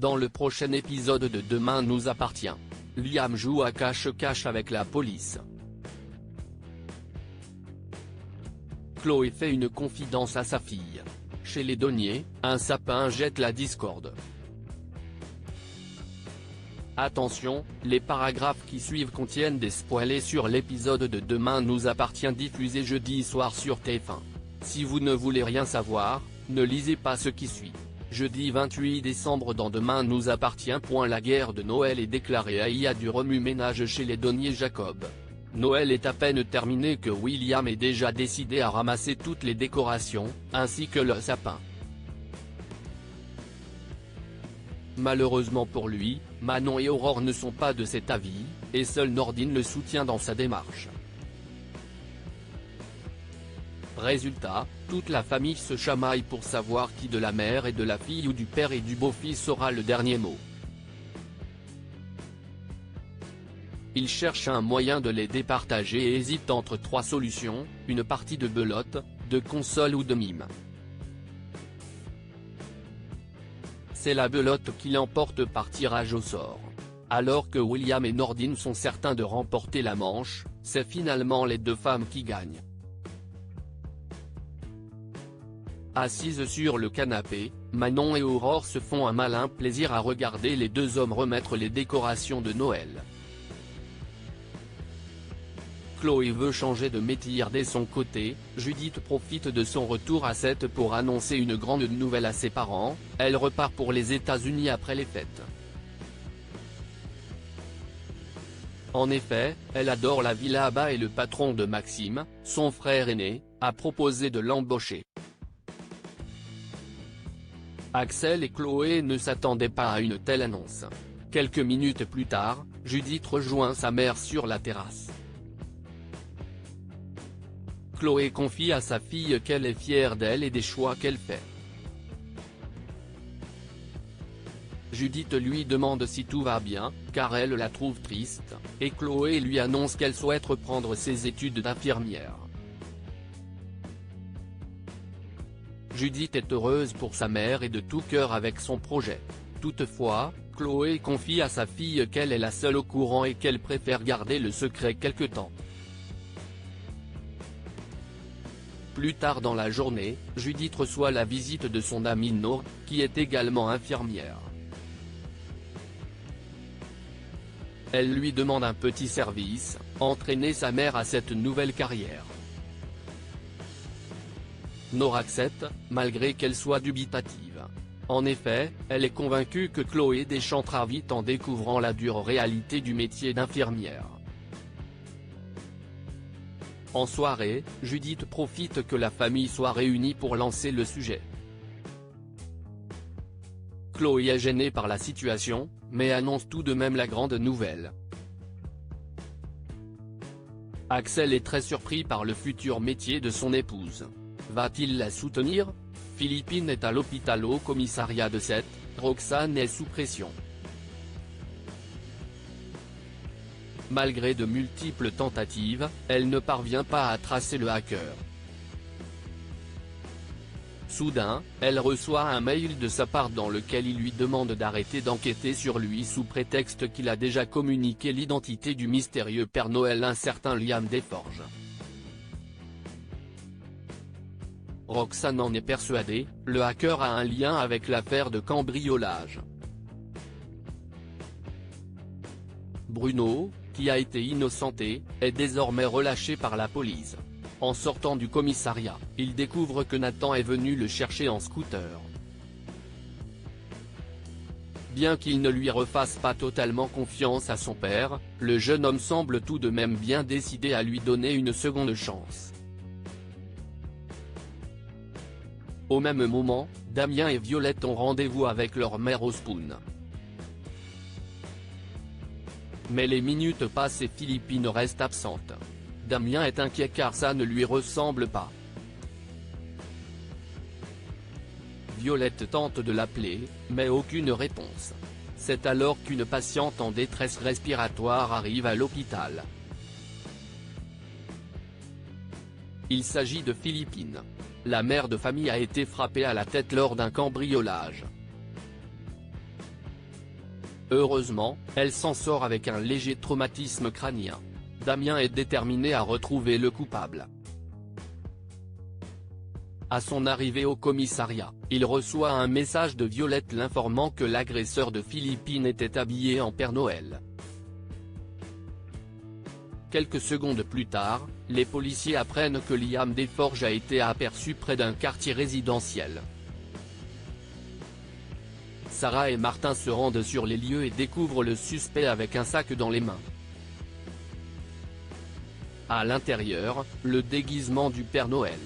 Dans le prochain épisode de Demain nous appartient, Liam joue à cache-cache avec la police. Chloé fait une confidence à sa fille. Chez les Donnier, un sapin jette la discorde. Attention, les paragraphes qui suivent contiennent des spoilers sur l'épisode de Demain nous appartient diffusé jeudi soir sur TF1. Si vous ne voulez rien savoir, ne lisez pas ce qui suit. Jeudi 28 décembre dans Demain nous appartient. La guerre de Noël est déclarée. Il y a du remue-ménage chez les Donnier Jacob. Noël est à peine terminé que William est déjà décidé à ramasser toutes les décorations, ainsi que le sapin. Malheureusement pour lui, Manon et Aurore ne sont pas de cet avis, et seule Nordine le soutient dans sa démarche. Résultat, toute la famille se chamaille pour savoir qui de la mère et de la fille ou du père et du beau-fils aura le dernier mot. Ils cherchent un moyen de les départager et hésitent entre trois solutions, une partie de belote, de console ou de mime. C'est la belote qui l'emporte par tirage au sort. Alors que William et Nordine sont certains de remporter la manche, c'est finalement les deux femmes qui gagnent. Assises sur le canapé, Manon et Aurore se font un malin plaisir à regarder les deux hommes remettre les décorations de Noël. Chloé veut changer de métier de son côté, Judith profite de son retour à 7 pour annoncer une grande nouvelle à ses parents, elle repart pour les États-Unis après les fêtes. En effet, elle adore la vie là-bas et le patron de Maxime, son frère aîné, a proposé de l'embaucher. Axel et Chloé ne s'attendaient pas à une telle annonce. Quelques minutes plus tard, Judith rejoint sa mère sur la terrasse. Chloé confie à sa fille qu'elle est fière d'elle et des choix qu'elle fait. Judith lui demande si tout va bien, car elle la trouve triste, et Chloé lui annonce qu'elle souhaite reprendre ses études d'infirmière. Judith est heureuse pour sa mère et de tout cœur avec son projet. Toutefois, Chloé confie à sa fille qu'elle est la seule au courant et qu'elle préfère garder le secret quelque temps. Plus tard dans la journée, Judith reçoit la visite de son amie Nour, qui est également infirmière. Elle lui demande un petit service, entraîner sa mère à cette nouvelle carrière. Nour accepte, malgré qu'elle soit dubitative. En effet, elle est convaincue que Chloé déchantera vite en découvrant la dure réalité du métier d'infirmière. En soirée, Judith profite que la famille soit réunie pour lancer le sujet. Chloé est gênée par la situation, mais annonce tout de même la grande nouvelle. Axel est très surpris par le futur métier de son épouse. Va-t-il la soutenir? Philippine est à l'hôpital au commissariat de 7, Roxane est sous pression. Malgré de multiples tentatives, elle ne parvient pas à tracer le hacker. Soudain, elle reçoit un mail de sa part dans lequel il lui demande d'arrêter d'enquêter sur lui sous prétexte qu'il a déjà communiqué l'identité du mystérieux Père Noël, un certain Liam Desforges. Roxane en est persuadée, le hacker a un lien avec l'affaire de cambriolage. Bruno, qui a été innocenté, est désormais relâché par la police. En sortant du commissariat, il découvre que Nathan est venu le chercher en scooter. Bien qu'il ne lui refasse pas totalement confiance à son père, le jeune homme semble tout de même bien décidé à lui donner une seconde chance. Au même moment, Damien et Violette ont rendez-vous avec leur mère au Spoon. Mais les minutes passent et Philippine reste absente. Damien est inquiet car ça ne lui ressemble pas. Violette tente de l'appeler, mais aucune réponse. C'est alors qu'une patiente en détresse respiratoire arrive à l'hôpital. Il s'agit de Philippine. La mère de famille a été frappée à la tête lors d'un cambriolage. Heureusement, elle s'en sort avec un léger traumatisme crânien. Damien est déterminé à retrouver le coupable. À son arrivée au commissariat, il reçoit un message de Violette l'informant que l'agresseur de Philippine était habillé en Père Noël. Quelques secondes plus tard, les policiers apprennent que Liam Desforges a été aperçu près d'un quartier résidentiel. Sarah et Martin se rendent sur les lieux et découvrent le suspect avec un sac dans les mains. À l'intérieur, le déguisement du Père Noël.